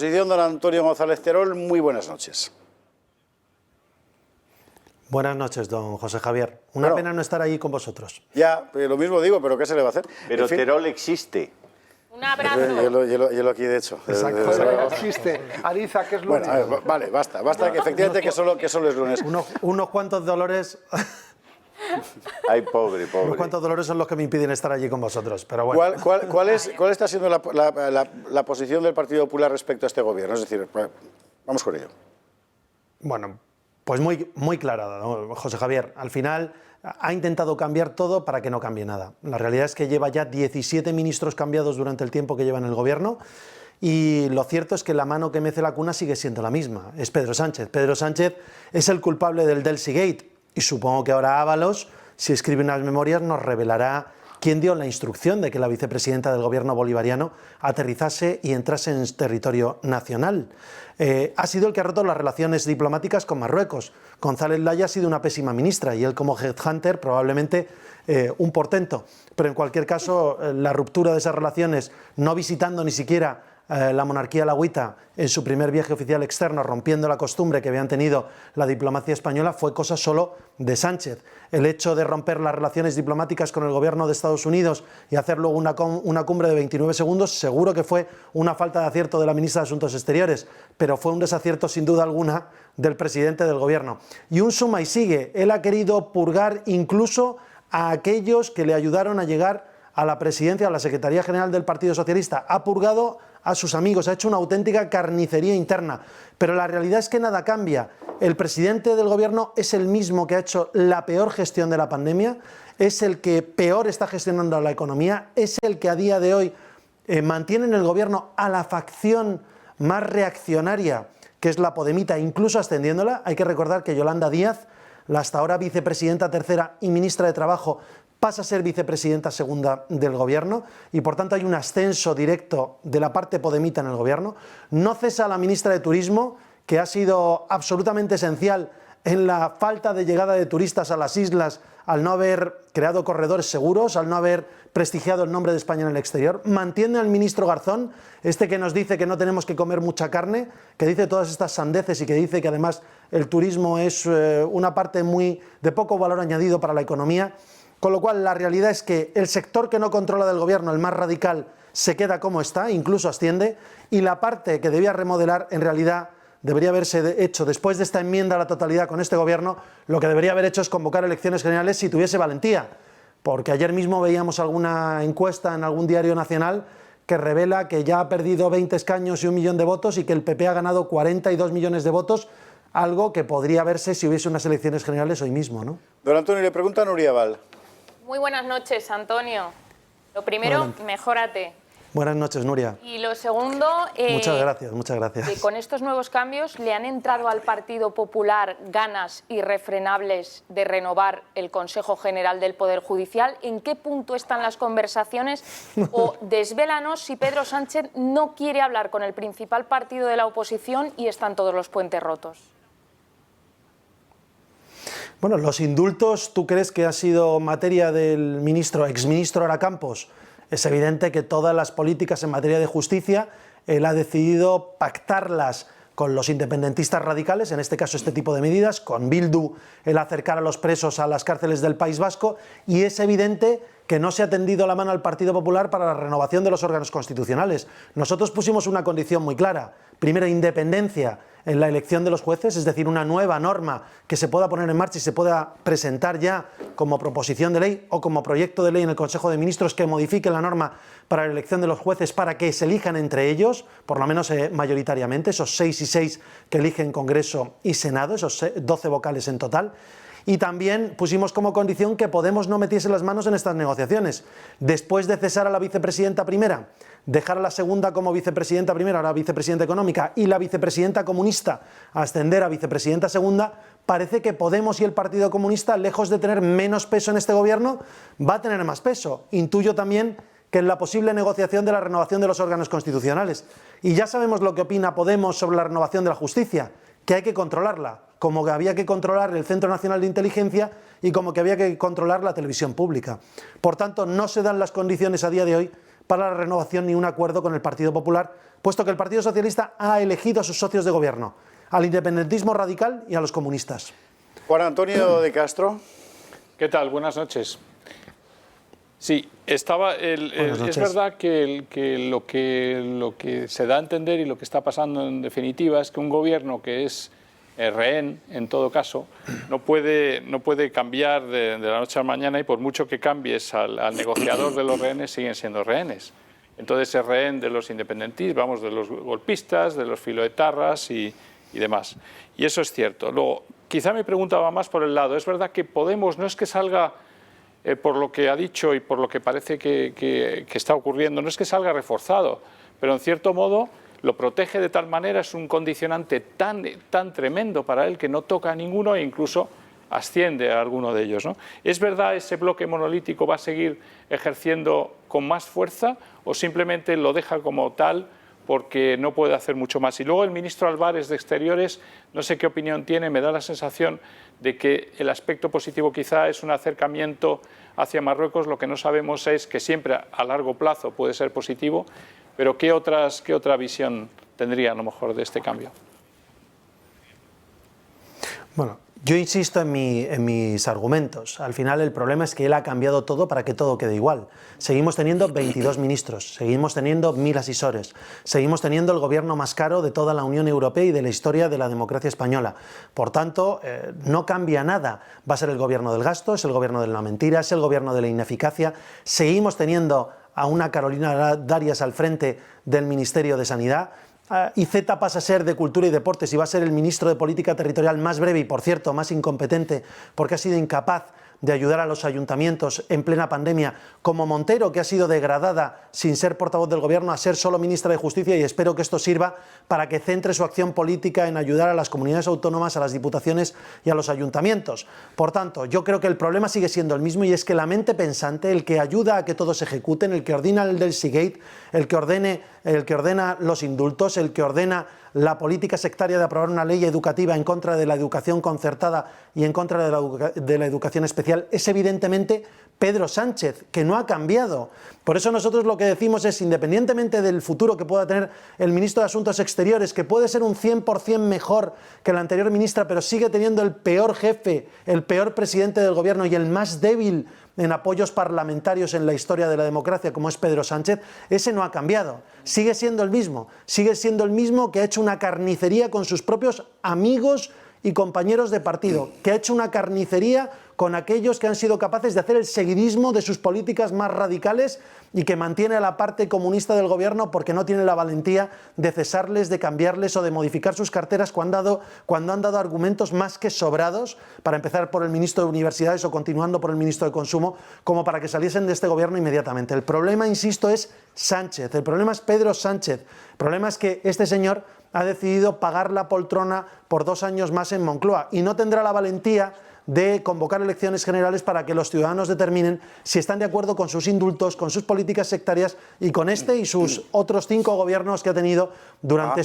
Don Antonio González Terol, muy buenas noches. Buenas noches, don José Javier. Una pena no estar ahí con vosotros. Ya, lo mismo digo, pero ¿qué se le va a hacer? Pero Terol existe. Un abrazo. Yo aquí, de hecho. Exacto, existe. Ariza, que es lunes. Bueno, vale, basta, que efectivamente que solo es lunes. Unos cuantos dolores... Ay, pobre. Unos cuantos dolores son los que me impiden estar allí con vosotros, pero bueno. ¿Cuál está siendo la posición del Partido Popular respecto a este gobierno? Es decir, vamos con ello. Bueno, pues muy clara, ¿no? José Javier. Al final ha intentado cambiar todo para que no cambie nada. La realidad es que lleva ya 17 ministros cambiados durante el tiempo que lleva en el gobierno y lo cierto es que la mano que mece la cuna sigue siendo la misma. Es Pedro Sánchez. Pedro Sánchez es el culpable del Delsigate y supongo que ahora Ábalos, si escribe unas memorias, nos revelará quién dio la instrucción de que la vicepresidenta del gobierno bolivariano aterrizase y entrase en territorio nacional. Ha sido el que ha roto las relaciones diplomáticas con Marruecos. González Laya ha sido una pésima ministra y él como headhunter probablemente un portento. Pero en cualquier caso, la ruptura de esas relaciones, no visitando ni siquiera la monarquía alauita en su primer viaje oficial externo, rompiendo la costumbre que habían tenido la diplomacia española, fue cosa solo de Sánchez. El hecho de romper las relaciones diplomáticas con el gobierno de Estados Unidos y hacer luego una cumbre de 29 segundos, seguro que fue una falta de acierto de la ministra de Asuntos Exteriores, pero fue un desacierto sin duda alguna del presidente del gobierno. Y un suma y sigue, él ha querido purgar incluso a aquellos que le ayudaron a llegar a la presidencia, a la Secretaría General del Partido Socialista, ha purgado a sus amigos, ha hecho una auténtica carnicería interna, pero la realidad es que nada cambia. El presidente del gobierno es el mismo que ha hecho la peor gestión de la pandemia, es el que peor está gestionando la economía, es el que a día de hoy mantiene en el gobierno a la facción más reaccionaria, que es la Podemita, incluso ascendiéndola. Hay que recordar que Yolanda Díaz, la hasta ahora vicepresidenta tercera y ministra de Trabajo, pasa a ser vicepresidenta segunda del gobierno y por tanto hay un ascenso directo de la parte podemita en el gobierno. No cesa la ministra de Turismo, que ha sido absolutamente esencial en la falta de llegada de turistas a las islas al no haber creado corredores seguros, al no haber prestigiado el nombre de España en el exterior. Mantiene al ministro Garzón, que nos dice que no tenemos que comer mucha carne, que dice todas estas sandeces y que dice que además el turismo es una parte de poco valor añadido para la economía. Con lo cual, la realidad es que el sector que no controla del gobierno, el más radical, se queda como está, incluso asciende, y la parte que debía remodelar, en realidad, debería haberse hecho, después de esta enmienda a la totalidad con este gobierno, lo que debería haber hecho es convocar elecciones generales si tuviese valentía, porque ayer mismo veíamos alguna encuesta en algún diario nacional que revela que ya ha perdido 20 escaños y 1 millón de votos y que el PP ha ganado 42 millones de votos, algo que podría verse si hubiese unas elecciones generales hoy mismo, ¿no? Don Antonio, le pregunta a Nuria Val. Muy buenas noches, Antonio. Lo primero, Adelante. Mejórate. Buenas noches, Nuria. Y lo segundo... Muchas gracias. Que con estos nuevos cambios le han entrado al Partido Popular ganas irrefrenables de renovar el Consejo General del Poder Judicial. ¿En qué punto están las conversaciones? O desvélanos si Pedro Sánchez no quiere hablar con el principal partido de la oposición y están todos los puentes rotos. Bueno, los indultos, ¿tú crees que ha sido materia del exministro Ara Campos? Es evidente que todas las políticas en materia de justicia, él ha decidido pactarlas con los independentistas radicales, en este caso este tipo de medidas, con Bildu, el acercar a los presos a las cárceles del País Vasco, y es evidente que no se ha tendido la mano al Partido Popular para la renovación de los órganos constitucionales. Nosotros pusimos una condición muy clara. Primero, independencia en la elección de los jueces, es decir, una nueva norma que se pueda poner en marcha y se pueda presentar ya como proposición de ley o como proyecto de ley en el Consejo de Ministros que modifique la norma para la elección de los jueces para que se elijan entre ellos, por lo menos mayoritariamente, esos 6 y 6 que eligen Congreso y Senado, esos 12 vocales en total. Y también pusimos como condición que Podemos no metiese las manos en estas negociaciones. Después de cesar a la vicepresidenta primera, dejar a la segunda como vicepresidenta primera, ahora vicepresidenta económica, y la vicepresidenta comunista ascender a vicepresidenta segunda, parece que Podemos y el Partido Comunista, lejos de tener menos peso en este gobierno, va a tener más peso. Intuyo también que en la posible negociación de la renovación de los órganos constitucionales. Y ya sabemos lo que opina Podemos sobre la renovación de la justicia, que hay que controlarla, como que había que controlar el Centro Nacional de Inteligencia y como que había que controlar la televisión pública. Por tanto, no se dan las condiciones a día de hoy para la renovación ni un acuerdo con el Partido Popular puesto que el Partido Socialista ha elegido a sus socios de gobierno, al independentismo radical y a los comunistas. Juan Antonio de Castro. ¿Qué tal? Buenas noches. Sí, es verdad que lo que se da a entender y lo que está pasando en definitiva es que un gobierno que es rehén, en todo caso, no puede cambiar de la noche a la mañana, y por mucho que cambies al negociador de los rehenes, siguen siendo rehenes. Entonces es rehén de los independentistas, vamos, de los golpistas, de los filoetarras y demás. Y eso es cierto. Luego, quizá mi pregunta va más por el lado. Es verdad que Podemos no es que salga, por lo que ha dicho y por lo que parece que está ocurriendo, no es que salga reforzado, pero en cierto modo lo protege de tal manera, es un condicionante tan tremendo para él que no toca a ninguno e incluso asciende a alguno de ellos, ¿no? ¿Es verdad ese bloque monolítico va a seguir ejerciendo con más fuerza o simplemente lo deja como tal porque no puede hacer mucho más? Y luego el ministro Álvarez de Exteriores, no sé qué opinión tiene, me da la sensación de que el aspecto positivo quizá es un acercamiento hacia Marruecos, lo que no sabemos es que siempre a largo plazo puede ser positivo, pero ¿qué otra visión tendría a lo mejor de este cambio? Bueno, yo insisto en mis argumentos. Al final el problema es que él ha cambiado todo para que todo quede igual. Seguimos teniendo 22 ministros, seguimos teniendo 1000 asesores, seguimos teniendo el gobierno más caro de toda la Unión Europea y de la historia de la democracia española. Por tanto, no cambia nada. Va a ser el gobierno del gasto, es el gobierno de la mentira, es el gobierno de la ineficacia. Seguimos teniendo a una Carolina Darias al frente del Ministerio de Sanidad. IZ pasa a ser de Cultura y Deportes y va a ser el ministro de Política Territorial más breve y, por cierto, más incompetente, porque ha sido incapaz de ayudar a los ayuntamientos en plena pandemia, como Montero, que ha sido degradada sin ser portavoz del gobierno a ser solo ministra de Justicia, y espero que esto sirva para que centre su acción política en ayudar a las comunidades autónomas, a las diputaciones y a los ayuntamientos. Por tanto, yo creo que el problema sigue siendo el mismo, y es que la mente pensante, el que ayuda a que todos se ejecuten, el que ordena el del Seagate, el que ordena los indultos, el que ordena la política sectaria de aprobar una ley educativa en contra de la educación concertada y en contra de la educación especial, es evidentemente Pedro Sánchez, que no ha cambiado. Por eso nosotros lo que decimos es, independientemente del futuro que pueda tener el ministro de Asuntos Exteriores, que puede ser un 100% mejor que la anterior ministra, pero sigue teniendo el peor jefe, el peor presidente del gobierno y el más débil en apoyos parlamentarios en la historia de la democracia, como es Pedro Sánchez, ese no ha cambiado. Sigue siendo el mismo que ha hecho una carnicería con sus propios amigos y compañeros de partido, que ha hecho una carnicería con aquellos que han sido capaces de hacer el seguidismo de sus políticas más radicales, y que mantiene a la parte comunista del gobierno porque no tiene la valentía de cesarles, de cambiarles o de modificar sus carteras cuando han dado argumentos más que sobrados, para empezar por el ministro de Universidades o continuando por el ministro de Consumo, como para que saliesen de este gobierno inmediatamente. El problema, insisto, es Sánchez, el problema es Pedro Sánchez, el problema es que este señor ha decidido pagar la poltrona por 2 años más en Moncloa y no tendrá la valentía de convocar elecciones generales para que los ciudadanos determinen si están de acuerdo con sus indultos, con sus políticas sectarias y con este y sus otros 5 gobiernos que ha tenido durante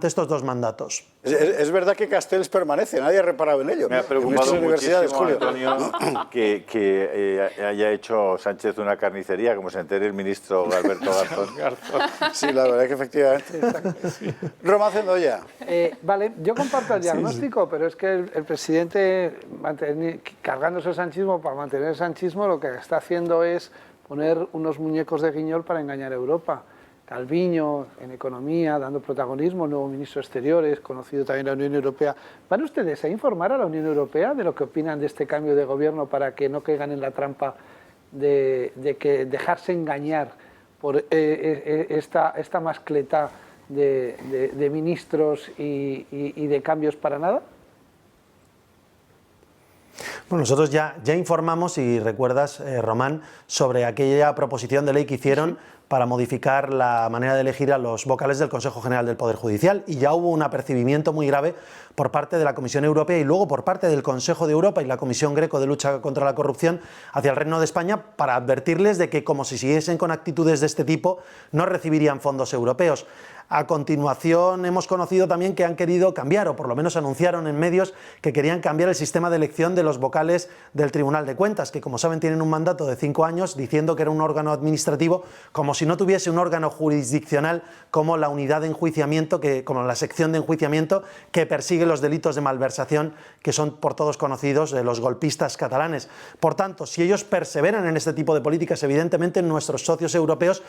estos 2 mandatos. Es verdad que Castells permanece, nadie ha reparado en ello. Me ha preocupado muchísimo, Antonio, que haya hecho Sánchez una carnicería, como se entere el ministro Alberto Garzón. Sí, la verdad es que efectivamente. Román Cendolla. Vale, yo comparto el diagnóstico, pero es que el presidente, cargándose el sanchismo para mantener el sanchismo, lo que está haciendo es poner unos muñecos de guiñol para engañar a Europa. Calviño, en economía, dando protagonismo, nuevo ministro de Exteriores, conocido también en la Unión Europea. ¿Van ustedes a informar a la Unión Europea de lo que opinan de este cambio de gobierno para que no caigan en la trampa de que dejarse engañar por esta mascleta de ministros y de cambios para nada? Bueno, nosotros ya informamos, y recuerdas, Román, sobre aquella proposición de ley que hicieron para modificar la manera de elegir a los vocales del Consejo General del Poder Judicial, y ya hubo un apercibimiento muy grave por parte de la Comisión Europea y luego por parte del Consejo de Europa y la Comisión Greco de Lucha contra la Corrupción hacia el Reino de España, para advertirles de que, como si siguiesen con actitudes de este tipo, no recibirían fondos europeos. A continuación hemos conocido también que han querido cambiar, o por lo menos anunciaron en medios que querían cambiar el sistema de elección de los vocales del Tribunal de Cuentas, que como saben tienen un mandato de 5 años, diciendo que era un órgano administrativo, como si no tuviese un órgano jurisdiccional como la unidad de enjuiciamiento, como la sección de enjuiciamiento que persigue los delitos de malversación que son por todos conocidos de los golpistas catalanes. Por tanto, si ellos perseveran en este tipo de políticas, evidentemente nuestros socios europeos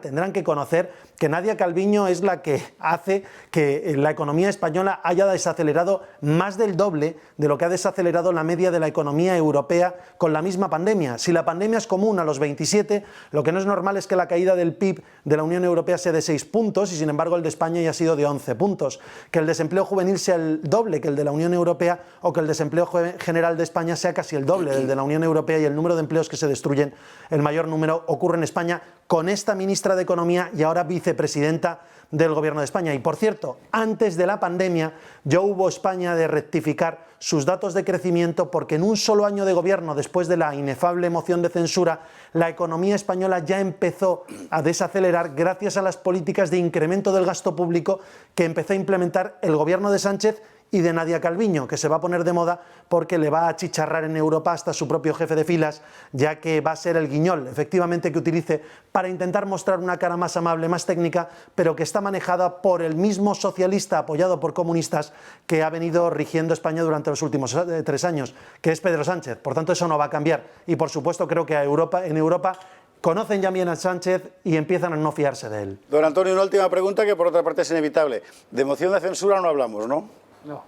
tendrán que conocer que Nadia Calviño es la que hace que la economía española haya desacelerado más del doble de lo que ha desacelerado la media de la economía europea con la misma pandemia. Si la pandemia es común a los 27, lo que no es normal es que la caída del PIB de la Unión Europea sea de 6 puntos y sin embargo el de España ya ha sido de 11 puntos. Que el desempleo juvenil sea el doble que el de la Unión Europea o que el desempleo general de España sea casi el doble del de la Unión Europea y el número de empleos que se destruyen, el mayor número ocurre en España con esta ministra de Economía y ahora vicepresidenta del Gobierno de España. Y por cierto, antes de la pandemia ya hubo España de rectificar sus datos de crecimiento porque en un solo año de gobierno, después de la inefable moción de censura, la economía española ya empezó a desacelerar gracias a las políticas de incremento del gasto público que empezó a implementar el Gobierno de Sánchez y de Nadia Calviño, que se va a poner de moda porque le va a achicharrar en Europa hasta su propio jefe de filas, ya que va a ser el guiñol, efectivamente, que utilice para intentar mostrar una cara más amable, más técnica, pero que está manejada por el mismo socialista apoyado por comunistas que ha venido rigiendo España durante los últimos 3 años, que es Pedro Sánchez. Por tanto, eso no va a cambiar. Y, por supuesto, creo que en Europa conocen ya bien a Sánchez y empiezan a no fiarse de él. Don Antonio, una última pregunta que por otra parte es inevitable. De moción de censura no hablamos, ¿no? No.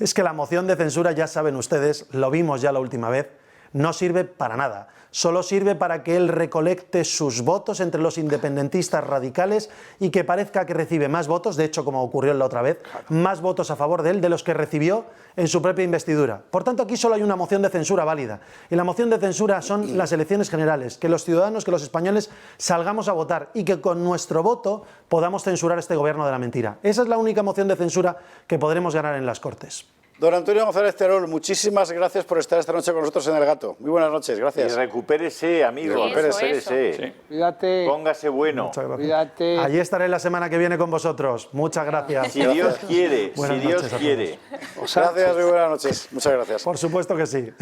Es que la moción de censura, ya saben ustedes, lo vimos ya la última vez, no sirve para nada. Solo sirve para que él recolecte sus votos entre los independentistas radicales y que parezca que recibe más votos, de hecho, como ocurrió la otra vez, más votos a favor de él de los que recibió en su propia investidura. Por tanto, aquí solo hay una moción de censura válida. Y la moción de censura son las elecciones generales, que los ciudadanos, que los españoles salgamos a votar y que con nuestro voto podamos censurar este gobierno de la mentira. Esa es la única moción de censura que podremos ganar en las Cortes. Don Antonio González Terol, muchísimas gracias por estar esta noche con nosotros en El Gato. Muy buenas noches, gracias. Y recupérese, amigo, recupérese. Sí. Cuídate. Póngase bueno. Muchas gracias. Cuídate. Allí estaré la semana que viene con vosotros. Muchas gracias. Si Dios quiere, Buenas si Dios noches a quiere. Gracias, muy buenas noches. Muchas gracias. Por supuesto que sí.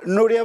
Nuria